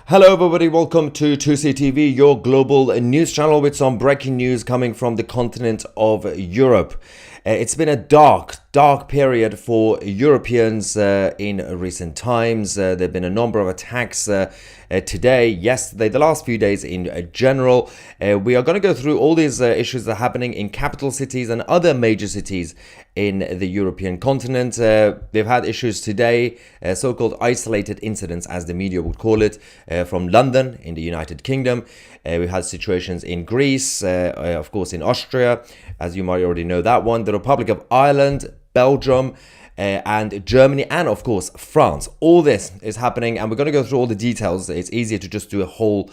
Hello everybody, welcome to 2CTV, your global news channel with some breaking news coming from the continent of Europe. It's been a dark period for Europeans in recent times. There have been a number of attacks today, yesterday, the last few days in general. We are going to go through all these issues that are happening in capital cities and other major cities in the European continent. They've had issues today, so-called isolated incidents, as the media would call it, from London in the United Kingdom. We've had situations in Greece, of course in Austria, as you might already know that one, the Republic of Ireland, Belgium, and Germany, and of course France. All this is happening, and we're going to go through all the details. It's easier to just do a whole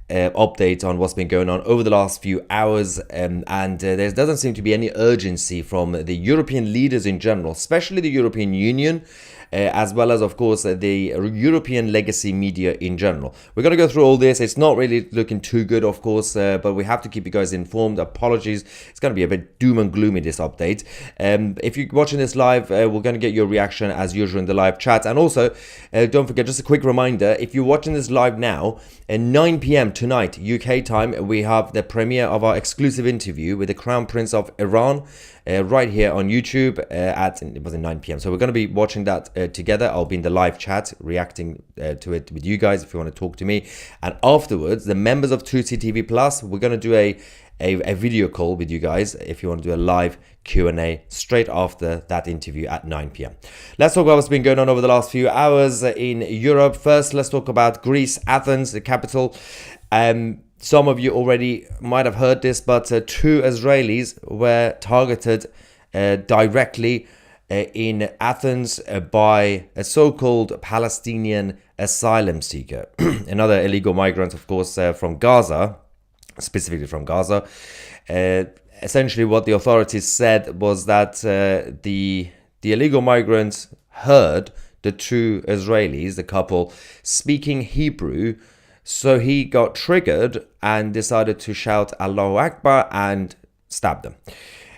update on what's been going on over the last few hours, and there doesn't seem to be any urgency from the European leaders in general, especially the European Union, as well as, of course, the European legacy media in general. We're going to go through all this. It's not really looking too good, of course, but we have to keep you guys informed. Apologies. It's going to be a bit doom and gloomy, this update. If you're watching this live, we're going to get your reaction as usual in the live chat. And also, don't forget, just a quick reminder, if you're watching this live now, at 9 p.m. tonight, UK time, we have the premiere of our exclusive interview with the Crown Prince of Iran, right here on YouTube it was at 9 p.m. So we're going to be watching that together. I'll be in the live chat reacting to it with you guys if you want to talk to me. And afterwards, the members of 2CTV Plus, we're going to do a video call with you guys if you want to do a live Q&A straight after that interview at 9 p.m. Let's talk about what's been going on over the last few hours in Europe. First, let's talk about Greece, Athens, the capital. Some of you already might have heard this, but two Israelis were targeted directly in Athens by a so-called Palestinian asylum seeker. Another illegal migrant, of course, from Gaza, specifically from Gaza. Essentially, what the authorities said was that the illegal migrants heard the two Israelis, the couple, speaking Hebrew. So he got triggered and decided to shout Allahu Akbar and stab them.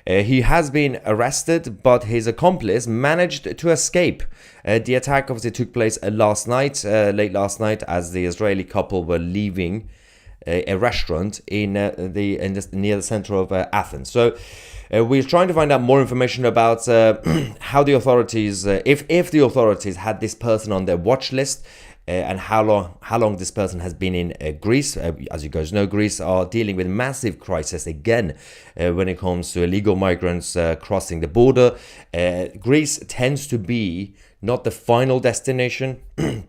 He has been arrested, but his accomplice managed to escape. The attack obviously took place last night, late last night, as the Israeli couple were leaving a restaurant near the center of Athens. So we're trying to find out more information about how the authorities, if the authorities had this person on their watch list, and how long this person has been in Greece. As you guys know, Greece are dealing with massive crisis again when it comes to illegal migrants crossing the border. Greece tends to be not the final destination,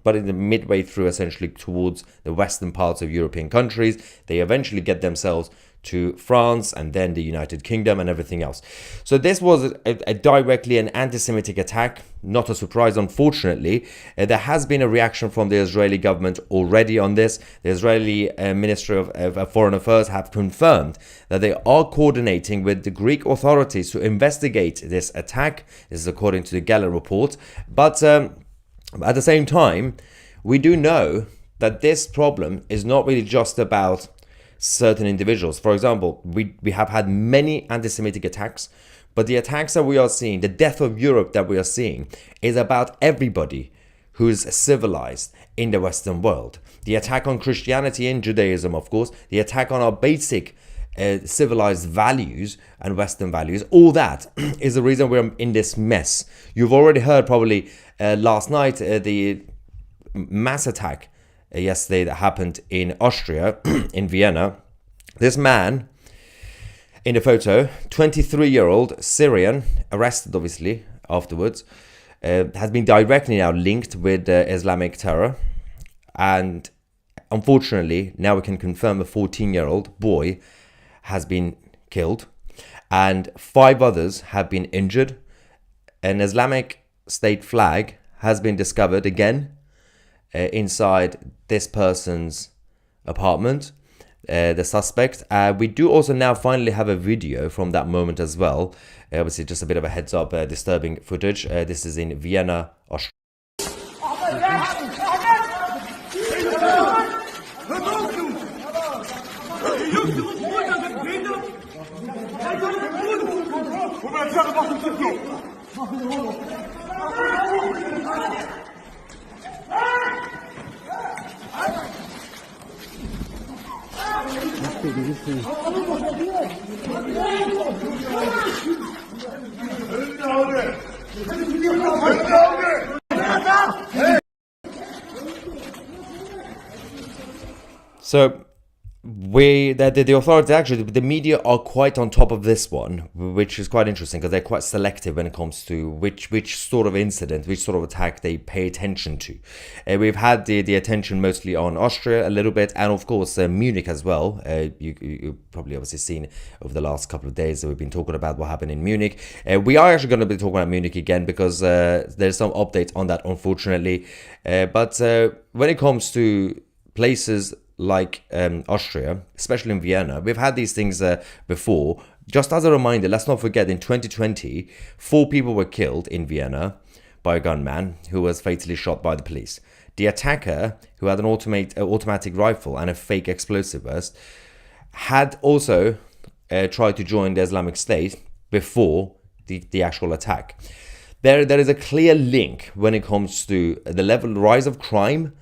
but in the midway through, essentially towards the western parts of European countries. They eventually get themselves to France and then the United Kingdom and everything else. So this was a directly an anti-Semitic attack. Not a surprise, unfortunately. There has been a reaction from the Israeli government already on this. The Israeli Ministry of Foreign Affairs have confirmed that they are coordinating with the Greek authorities to investigate this attack. This is according to the Gala report. But at the same time, we do know that this problem is not really just about certain individuals. For example, we have had many anti-Semitic attacks, but the attacks that we are seeing, the death of Europe that we are seeing, is about everybody who's civilized in the Western world. The attack on Christianity and Judaism, of course, the attack on our basic civilized values and Western values, all that is the reason we're in this mess. You've already heard probably last night the mass attack yesterday that happened in Austria, in Vienna. This man in the photo, 23-year-old Syrian, arrested obviously afterwards, has been directly now linked with Islamic terror. And unfortunately, now we can confirm a 14-year-old boy has been killed and 5 others have been injured. An Islamic State flag has been discovered again inside this person's apartment, the suspect. We do also now finally have a video from that moment as well. Obviously, just a bit of a heads up, disturbing footage. This is in Vienna, Austria. So the authorities, actually the media, are quite on top of this one, which is quite interesting because they're quite selective when it comes to which sort of incident, which sort of attack they pay attention to. We've had the attention mostly on Austria a little bit, and of course Munich as well. You probably obviously seen over the last couple of days that we've been talking about what happened in Munich. We are actually going to be talking about Munich again because there's some updates on that, unfortunately. But when it comes to places like Austria, especially in Vienna, we've had these things before. Just as a reminder, let's not forget, in 2020, 4 people were killed in Vienna by a gunman who was fatally shot by the police. The attacker, who had an automatic rifle and a fake explosive vest, had also tried to join the Islamic State before the actual attack. There is a clear link when it comes to the rise of crime,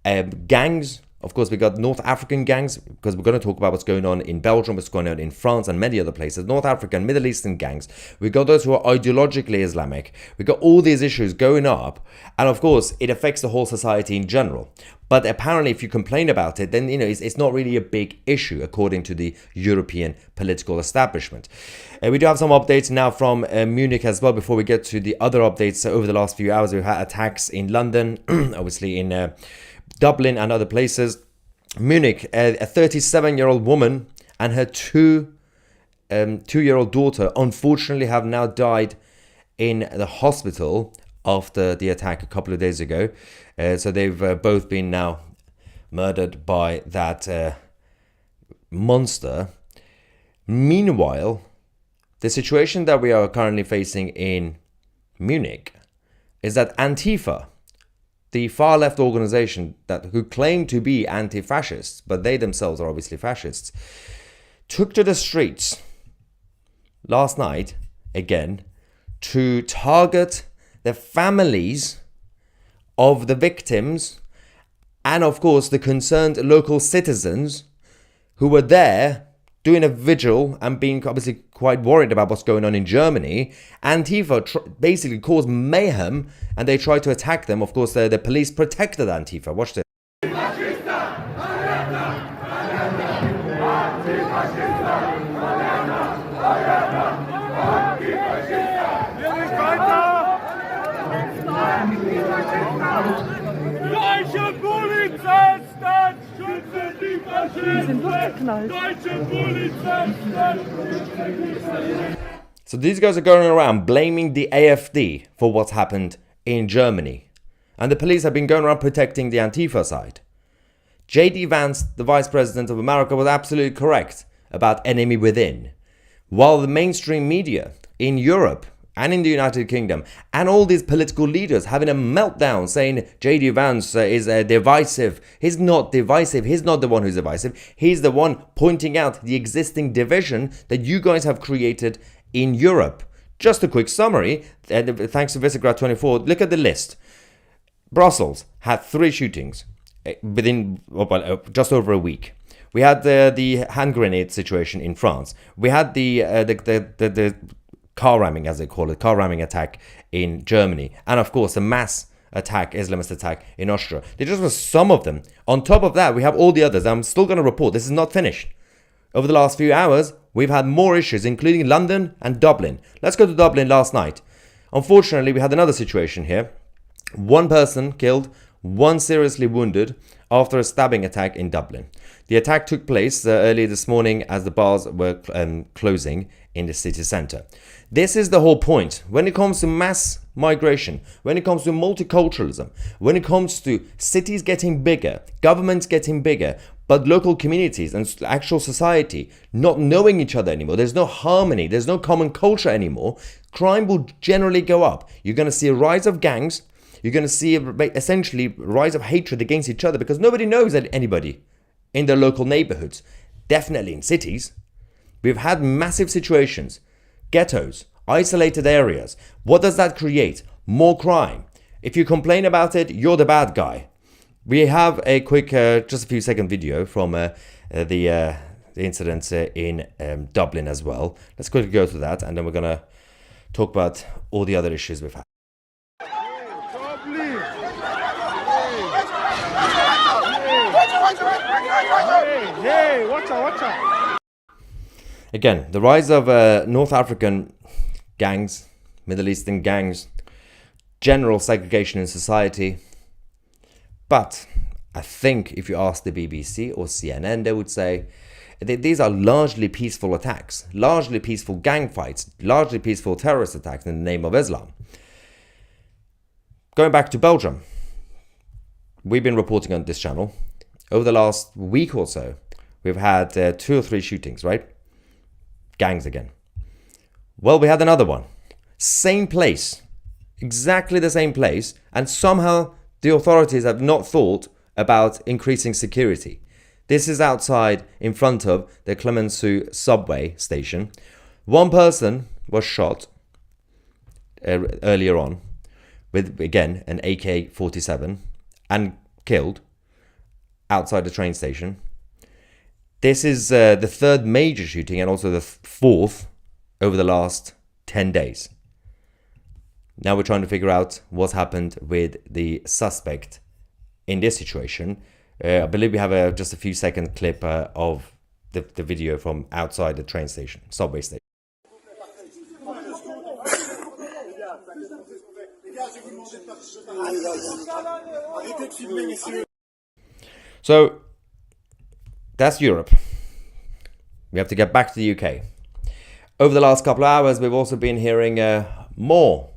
gangs. Of course, we got North African gangs, because we're going to talk about what's going on in Belgium, what's going on in France and many other places. North African, Middle Eastern gangs. We got those who are ideologically Islamic. We got all these issues going up. And of course, it affects the whole society in general. But apparently, if you complain about it, then it's not really a big issue, according to the European political establishment. We do have some updates now from Munich as well. Before we get to the other updates, over the last few hours, we've had attacks in London, obviously in Dublin and other places. Munich, a 37-year-old woman and her two-year-old daughter unfortunately have now died in the hospital after the attack a couple of days ago. So they've both been now murdered by that monster. Meanwhile, the situation that we are currently facing in Munich is that Antifa, the far-left organization who claim to be anti-fascists, but they themselves are obviously fascists, took to the streets last night, again, to target the families of the victims and, of course, the concerned local citizens who were there doing a vigil and being obviously quite worried about what's going on in Germany. Antifa basically caused mayhem and they tried to attack them. Of course, the police protected Antifa. Watch this. Deutsche Polizisten schützen die Faschisten! Deutsche Polizisten! So these guys are going around blaming the AfD for what's happened in Germany. And the police have been going around protecting the Antifa side. J.D. Vance, the Vice President of America, was absolutely correct about enemy within. While the mainstream media in Europe and in the United Kingdom, and all these political leaders having a meltdown saying J.D. Vance is divisive. He's not divisive. He's not the one who's divisive. He's the one pointing out the existing division that you guys have created in Europe. Just a quick summary, thanks to Visegrad 24, look at the list. Brussels had 3 shootings within just over a week. We had the hand grenade situation in France. We had the car ramming, as they call it, car ramming attack in Germany. And of course, the mass attack, Islamist attack in Austria. There just was some of them. On top of that, we have all the others. I'm still going to report. This is not finished. Over the last few hours, we've had more issues, including London and Dublin. Let's go to Dublin last night. Unfortunately, we had another situation here. 1 person killed, 1 seriously wounded after a stabbing attack in Dublin. The attack took place early this morning as the bars were closing in the city centre. This is the whole point. When it comes to mass migration, when it comes to multiculturalism, when it comes to cities getting bigger, governments getting bigger, but local communities and actual society not knowing each other anymore, there's no harmony, there's no common culture anymore, crime will generally go up. You're going to see a rise of gangs. You're going to see essentially a rise of hatred against each other because nobody knows anybody in their local neighborhoods. Definitely in cities. We've had massive situations, ghettos, isolated areas. What does that create? More crime. If you complain about it, you're the bad guy. We have a quick, just a few second video from the the incident in Dublin as well. Let's quickly go through that, and then we're going to talk about all the other issues we've had. Hey, watch out. Again, the rise of North African gangs, Middle Eastern gangs, general segregation in society. But I think if you ask the BBC or CNN, they would say these are largely peaceful attacks, largely peaceful gang fights, largely peaceful terrorist attacks in the name of Islam. Going back to Belgium, we've been reporting on this channel. Over the last week or so, we've had 2 or 3 shootings, right? Gangs again. Well, we had another one. Same place. Exactly the same place. And somehow the authorities have not thought about increasing security. This is outside in front of the Clemenceau subway station. One person was shot earlier on with, again, an AK-47 and killed outside the train station. This is the 3rd major shooting and also the 4th over the last 10 days. Now we're trying to figure out what's happened with the suspect in this situation. I believe we have just a few second clip of the video from outside the train station, subway station. So that's Europe. We have to get back to the UK. Over the last couple of hours, we've also been hearing more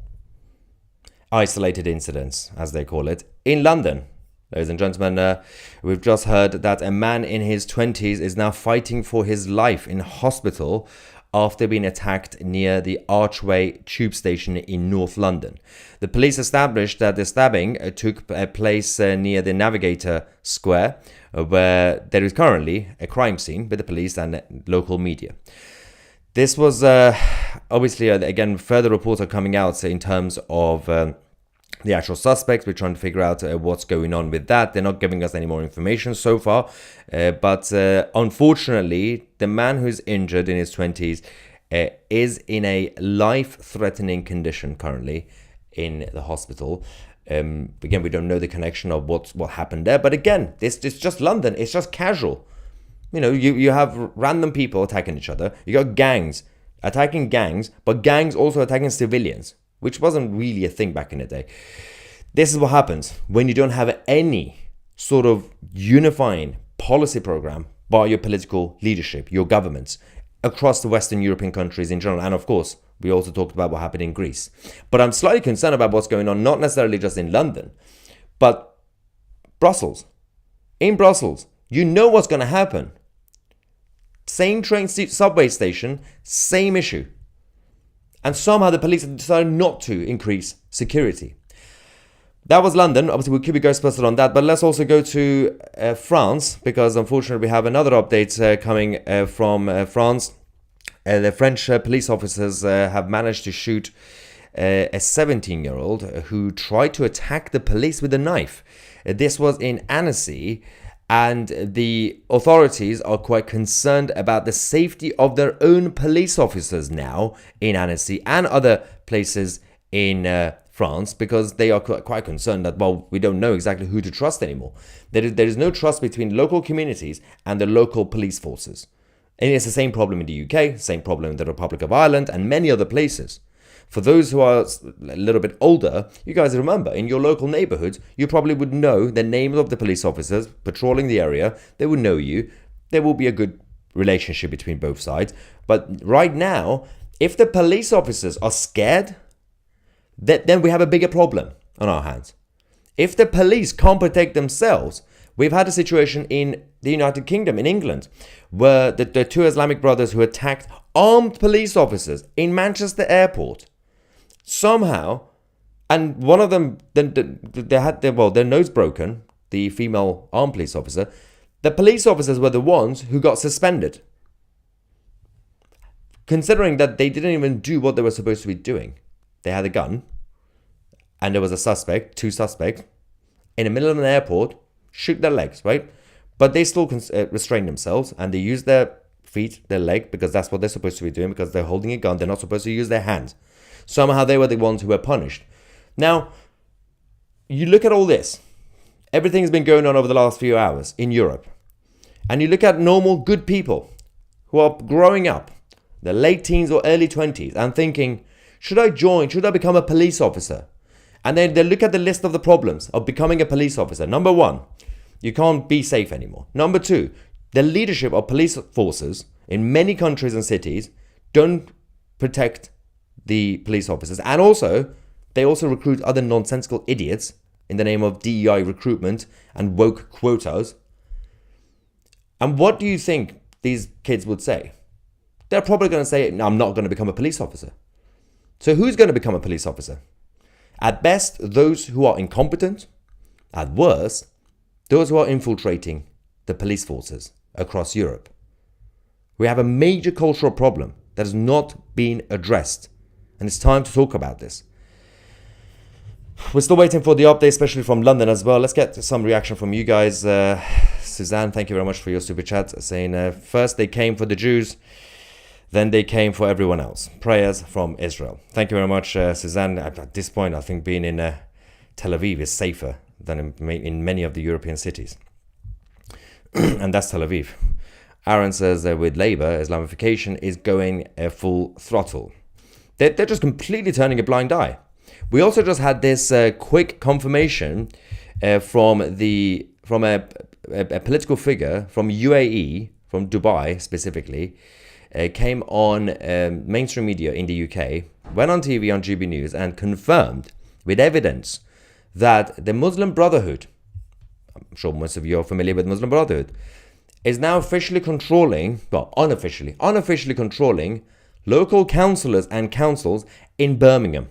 isolated incidents, as they call it, in London. Ladies and gentlemen, we've just heard that a man in his 20s is now fighting for his life in hospital after being attacked near the Archway tube station in North London. The police established that the stabbing took place near the Navigator Square, where there is currently a crime scene with the police and local media. This was obviously, again, further reports are coming out in terms of the actual suspects. We're trying to figure out what's going on with that. They're not giving us any more information so far. But unfortunately, the man who's injured in his 20s is in a life-threatening condition currently in the hospital. Again, we don't know the connection of what happened there. But again, it's just London. It's just casual. You know, you have random people attacking each other. You got gangs attacking gangs, but gangs also attacking civilians, which wasn't really a thing back in the day. This is what happens when you don't have any sort of unifying policy program by your political leadership, your governments, across the Western European countries in general. And of course, we also talked about what happened in Greece. But I'm slightly concerned about what's going on, not necessarily just in London, but Brussels. In Brussels, you know what's going to happen. Same train subway station, same issue. And somehow the police have decided not to increase security. That was London. Obviously, we'll keep you guys posted on that. But let's also go to France, because unfortunately we have another update coming from France. The French police officers have managed to shoot a 17-year-old who tried to attack the police with a knife. This was in Annecy. And the authorities are quite concerned about the safety of their own police officers now in Annecy and other places in France, because they are quite concerned that, well, we don't know exactly who to trust anymore. There is no trust between local communities and the local police forces. And it's the same problem in the UK, same problem in the Republic of Ireland and many other places. For those who are a little bit older, you guys remember, in your local neighborhood, you probably would know the names of the police officers patrolling the area. They would know you. There will be a good relationship between both sides. But right now, if the police officers are scared, then we have a bigger problem on our hands. If the police can't protect themselves, we've had a situation in the United Kingdom, in England, where the 2 Islamic brothers who attacked armed police officers in Manchester airport. Somehow, and one of them, they had their nose broken, the female armed police officer. The police officers were the ones who got suspended, considering that they didn't even do what they were supposed to be doing. They had a gun, and there was a suspect, 2 suspects, in the middle of an airport, shoot their legs, right? But they still restrained themselves, and they used their feet, their leg, because that's what they're supposed to be doing, because they're holding a gun. They're not supposed to use their hands. Somehow they were the ones who were punished. Now, you look at all this. Everything's been going on over the last few hours in Europe. And you look at normal, good people who are growing up, their late teens or early 20s, and thinking, should I become a police officer? And then they look at the list of the problems of becoming a police officer. Number one, you can't be safe anymore. Number two, the leadership of police forces in many countries and cities don't protect the police officers. And also, they also recruit other nonsensical idiots in the name of DEI recruitment and woke quotas. And what do you think these kids would say? They're probably going to say, no, I'm not going to become a police officer. So who's going to become a police officer? At best, those who are incompetent. At worst, those who are infiltrating the police forces across Europe. We have a major cultural problem that has not been addressed. And it's time to talk about this. We're still waiting for the update, especially from London as well. Let's get some reaction from you guys. Suzanne, thank you very much for your super chat, saying first they came for the Jews, then they came for everyone else. Prayers from Israel. Thank you very much, Suzanne. At this point, I think being in Tel Aviv is safer than in many of the European cities. And that's Tel Aviv. Aaron says with Labour, Islamification is going full throttle. They're just completely turning a blind eye. We also just had this quick confirmation from a political figure from UAE, from Dubai specifically, came on mainstream media in the UK, went on TV on GB News and confirmed with evidence that the Muslim Brotherhood, I'm sure most of you are familiar with Muslim Brotherhood, is now officially controlling, well, unofficially controlling local councillors and councils in Birmingham,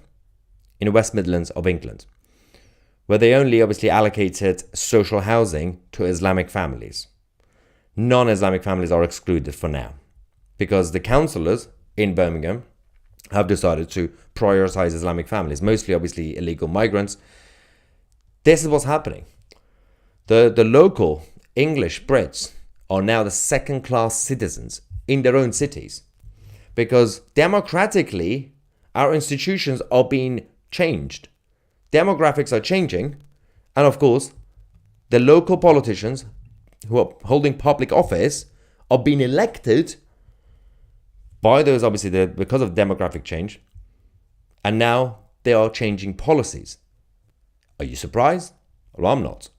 in the West Midlands of England, where they only obviously allocated social housing to Islamic families. Non-Islamic families are excluded for now, because the councillors in Birmingham have decided to prioritize Islamic families, mostly obviously illegal migrants. This is what's happening. The local English Brits are now the second-class citizens in their own cities, because democratically our institutions are being changed. Demographics are changing, and of course the local politicians who are holding public office are being elected by those, obviously, because of demographic change, and now they are changing policies. Are you surprised? Well, I'm not.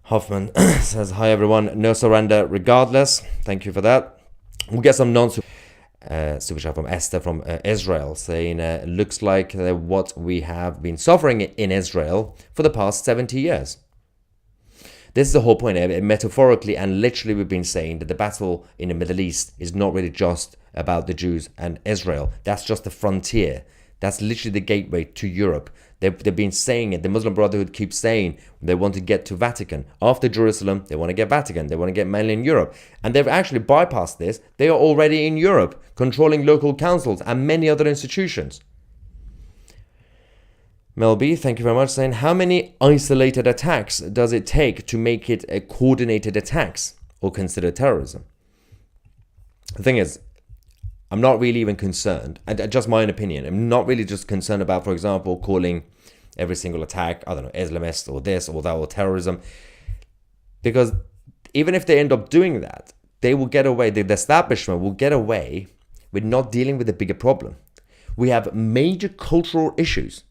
Hoffman says, hi everyone, no surrender regardless. Thank you for that. We'll get some super chat from Esther from Israel, saying, looks like what we have been suffering in Israel for the past 70 years. This is the whole point. Metaphorically and literally, we've been saying that the battle in the Middle East is not really just about the Jews and Israel. That's just the frontier. That's literally the gateway to Europe. They've been saying it. The Muslim Brotherhood keeps saying they want to get to Vatican. After Jerusalem, they want to get Vatican. They want to get mainland Europe. And they've actually bypassed this. They are already in Europe, controlling local councils and many other institutions. Mel B, thank you very much, saying, how many isolated attacks does it take to make it a coordinated attacks or considered terrorism? The thing is, I'm not really even concerned, and just my own opinion, I'm not really just concerned about, for example, calling every single attack, I don't know, Islamist or this or that or terrorism. Because even if they end up doing that, they will get away, the establishment will get away with not dealing with the bigger problem. We have major cultural issues.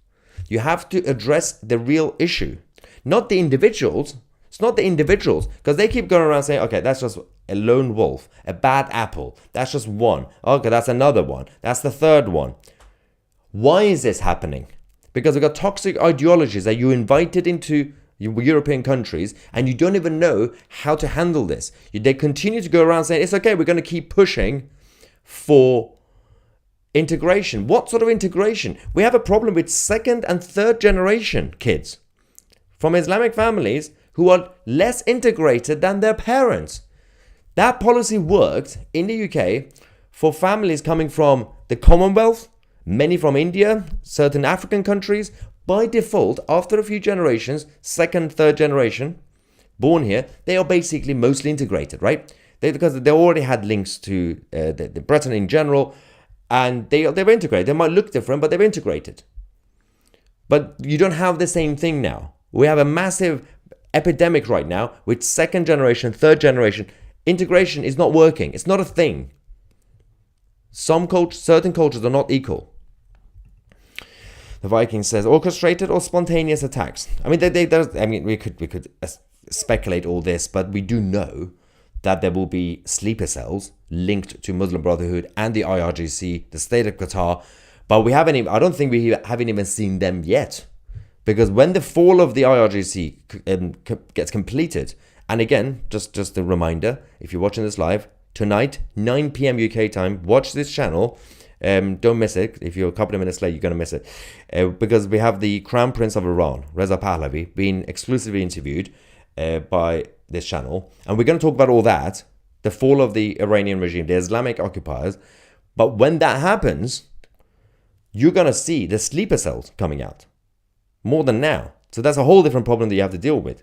You have to address the real issue, not the individuals. It's not the individuals, because they keep going around saying, okay, that's just a lone wolf, a bad apple. That's just one. Okay, that's another one. That's the third one. Why is this happening? Because we've got toxic ideologies that you invited into European countries and you don't even know how to handle this. They continue to go around saying, it's okay, we're going to keep pushing for integration. What sort of integration? We have a problem with second and third generation kids from Islamic families who are less integrated than their parents. That policy worked in the UK for families coming from the Commonwealth, many from India, certain African countries. By default, after a few generations, second, third generation, born here, they are basically mostly integrated, right? Because they already had links to the Britain in general, and they've integrated. They might look different, but they've integrated. But you don't have the same thing now. We have a massive epidemic right now with second generation, third generation. Integration is not working. It's not a thing. Certain cultures are not equal. The Viking says, orchestrated or spontaneous attacks. I mean, we could speculate all this, but we do know that there will be sleeper cells linked to Muslim Brotherhood and the IRGC, the state of Qatar. But I don't think we haven't even seen them yet. Because when the fall of the IRGC gets completed, and again, just a reminder, if you're watching this live, tonight, 9 p.m. UK time, watch this channel. Don't miss it. If you're a couple of minutes late, you're going to miss it. Because we have the Crown Prince of Iran, Reza Pahlavi, being exclusively interviewed by this channel. And we're going to talk about all that, the fall of the Iranian regime, the Islamic occupiers. But when that happens, you're going to see the sleeper cells coming out more than now. So that's a whole different problem that you have to deal with.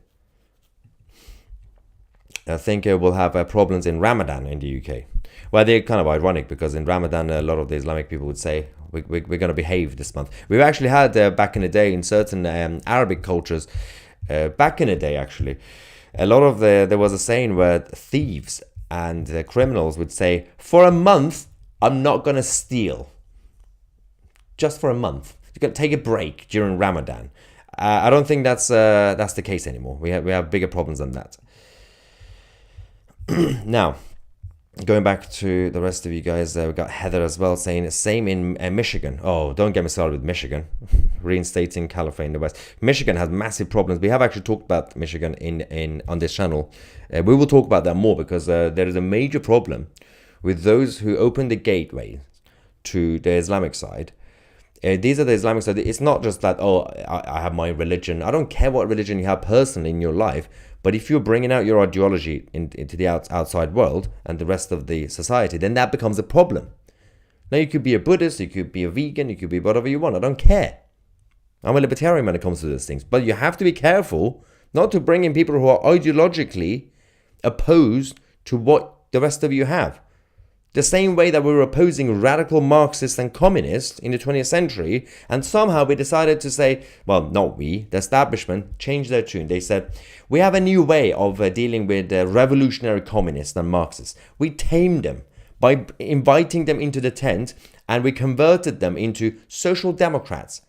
I think we'll have problems in Ramadan in the UK. Well, they're kind of ironic because in Ramadan, a lot of the Islamic people would say, we're going to behave this month. We've actually had back in the day in certain Arabic cultures, back in the day actually, a lot of there was a saying where thieves and criminals would say, for a month, I'm not going to steal. Just for a month. You're going to take a break during Ramadan. I don't think that's the case anymore. We have bigger problems than that. Now, going back to the rest of you guys, we got Heather as well saying same in Michigan. Oh, don't get me started with Michigan. Reinstating California in the West. Michigan has massive problems. We have actually talked about Michigan on this channel. We will talk about that more because there is a major problem with those who open the gateway to the Islamic side. These are the Islamic side. It's not just that, I have my religion. I don't care what religion you have personally in your life. But if you're bringing out your ideology into the outside world and the rest of the society, then that becomes a problem. Now, you could be a Buddhist, you could be a vegan, you could be whatever you want. I don't care. I'm a libertarian when it comes to those things. But you have to be careful not to bring in people who are ideologically opposed to what the rest of you have. The same way that we were opposing radical Marxists and communists in the 20th century, and somehow we decided to say, well, not we, the establishment changed their tune. They said, we have a new way of dealing with revolutionary communists and Marxists. We tamed them by inviting them into the tent, and we converted them into social democrats,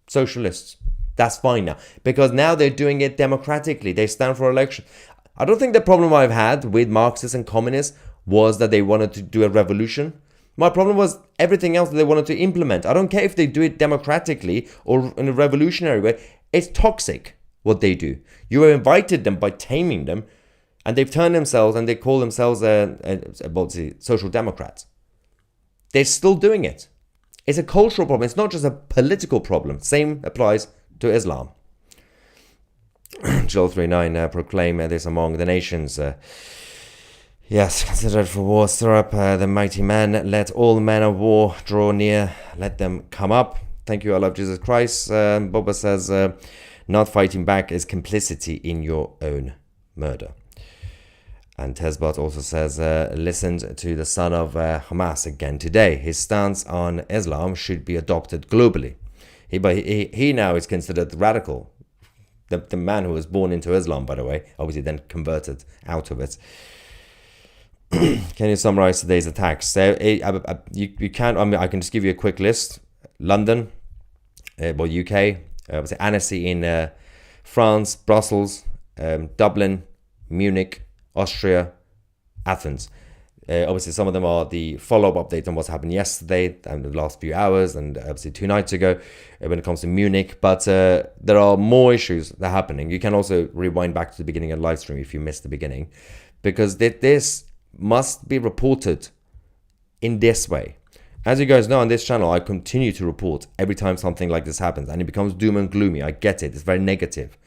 socialists. That's fine now, because now they're doing it democratically. They stand for election. I don't think the problem I've had with Marxists and communists was that they wanted to do a revolution. My problem was everything else that they wanted to implement. I don't care if they do it democratically or in a revolutionary way. It's toxic what they do. You have invited them by taming them, and they've turned themselves and they call themselves social democrats. They're still doing it. It's a cultural problem. It's not just a political problem. Same applies to Islam. Joel 3:9 proclaim this among the nations. Yes, consider it for war. Stir up the mighty men. Let all men of war draw near. Let them come up. Thank you, I love Jesus Christ. Boba says, not fighting back is complicity in your own murder. And Tesbot also says, listened to the son of Hamas again today. His stance on Islam should be adopted globally. He now is considered radical. The man who was born into Islam, by the way, obviously then converted out of it. Can you summarize today's attacks? You can. I mean, I can just give you a quick list. London, UK, Annecy in France, Brussels, Dublin, Munich, Austria, Athens. Obviously, some of them are the follow-up update on what's happened yesterday and the last few hours, and obviously 2 nights ago when it comes to Munich. But there are more issues that are happening. You can also rewind back to the beginning of the live stream if you missed the beginning, because this must be reported in this way. As you guys know, on this channel, I continue to report every time something like this happens, and it becomes doom and gloomy. I get it. It's very negative.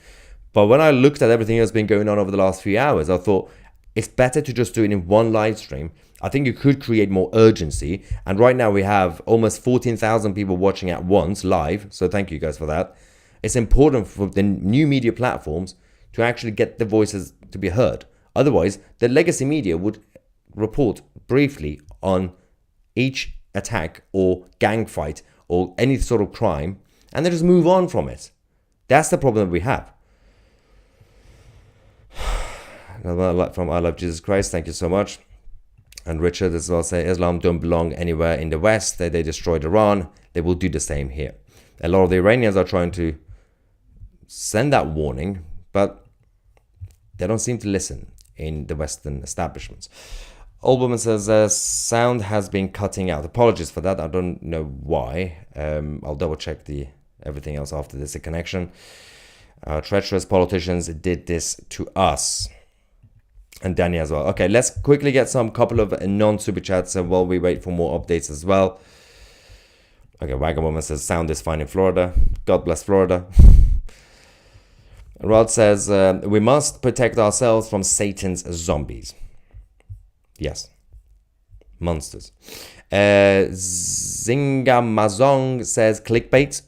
But when I looked at everything that's been going on over the last few hours, I thought it's better to just do it in one live stream. I think you could create more urgency. And right now we have almost 14,000 people watching at once live. So thank you guys for that. It's important for the new media platforms to actually get the voices to be heard Otherwise, the legacy media would report briefly on each attack or gang fight or any sort of crime, and then just move on from it. That's the problem that we have. From I Love Jesus Christ, thank you so much. And Richard as well say Islam don't belong anywhere in the West. They destroyed Iran. They will do the same here. A lot of the Iranians are trying to send that warning, but they don't seem to listen in the Western establishments. Old woman says sound has been cutting out. Apologies for that. I don't know why. I'll double check everything else after this. A connection. Treacherous politicians did this to us. And Danny as well. Okay, let's quickly get some couple of non-super chats while we wait for more updates as well. Okay, Wagon Woman says sound is fine in Florida. God bless Florida. Rod says we must protect ourselves from Satan's zombies. Yes. Monsters. Zingamazong says clickbait.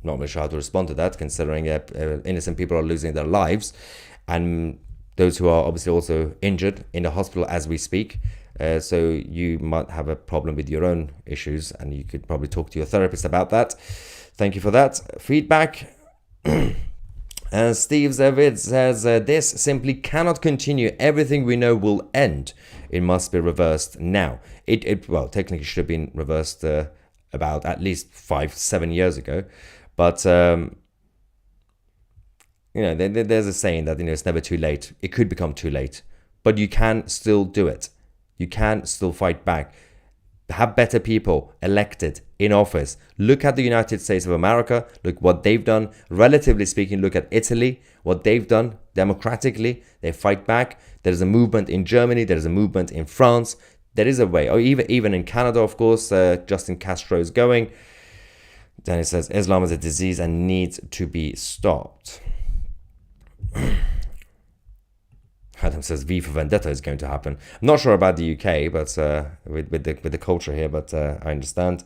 Not really sure how to respond to that, considering innocent people are losing their lives. And those who are obviously also injured in the hospital as we speak. So you might have a problem with your own issues, and you could probably talk to your therapist about that. Thank you for that feedback. Steve Zavid says, this simply cannot continue. Everything we know will end. It must be reversed now. Well, technically should have been reversed about at least 5-7 years ago. But, there's a saying that, it's never too late. It could become too late. But you can still do it. You can still fight back. Have better people elected in office. Look at the United States of America. Look what they've done. Relatively speaking, look at Italy. What they've done democratically. They fight back. There's a movement in Germany. There's a movement in France. There is a way. Or even in Canada, of course. Justin Castro is going. Then it says Islam is a disease and needs to be stopped. Adam says V for Vendetta is going to happen. I'm not sure about the UK, but with the culture here, but I understand.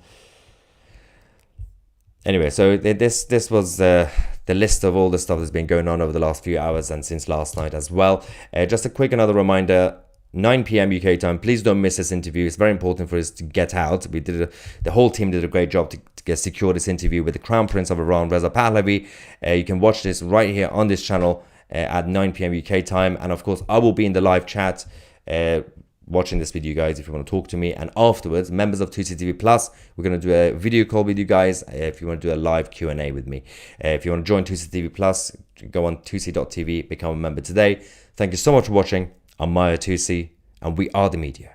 Anyway, so this was the list of all the stuff that's been going on over the last few hours and since last night as well. Just a quick another reminder. 9 p.m. UK time. Please don't miss this interview. It's very important for us to get out. The whole team did a great job to secure this interview with the Crown Prince of Iran, Reza Pahlavi. You can watch this right here on this channel at 9 p.m. UK time. And of course, I will be in the live chat watching this with you guys if you want to talk to me. And afterwards, members of 2CTV Plus, we're going to do a video call with you guys if you want to do a live Q&A with me. If you want to join 2CTV Plus, go on 2c.tv, become a member today. Thank you so much for watching. I'm Maya 2C, and we are the media.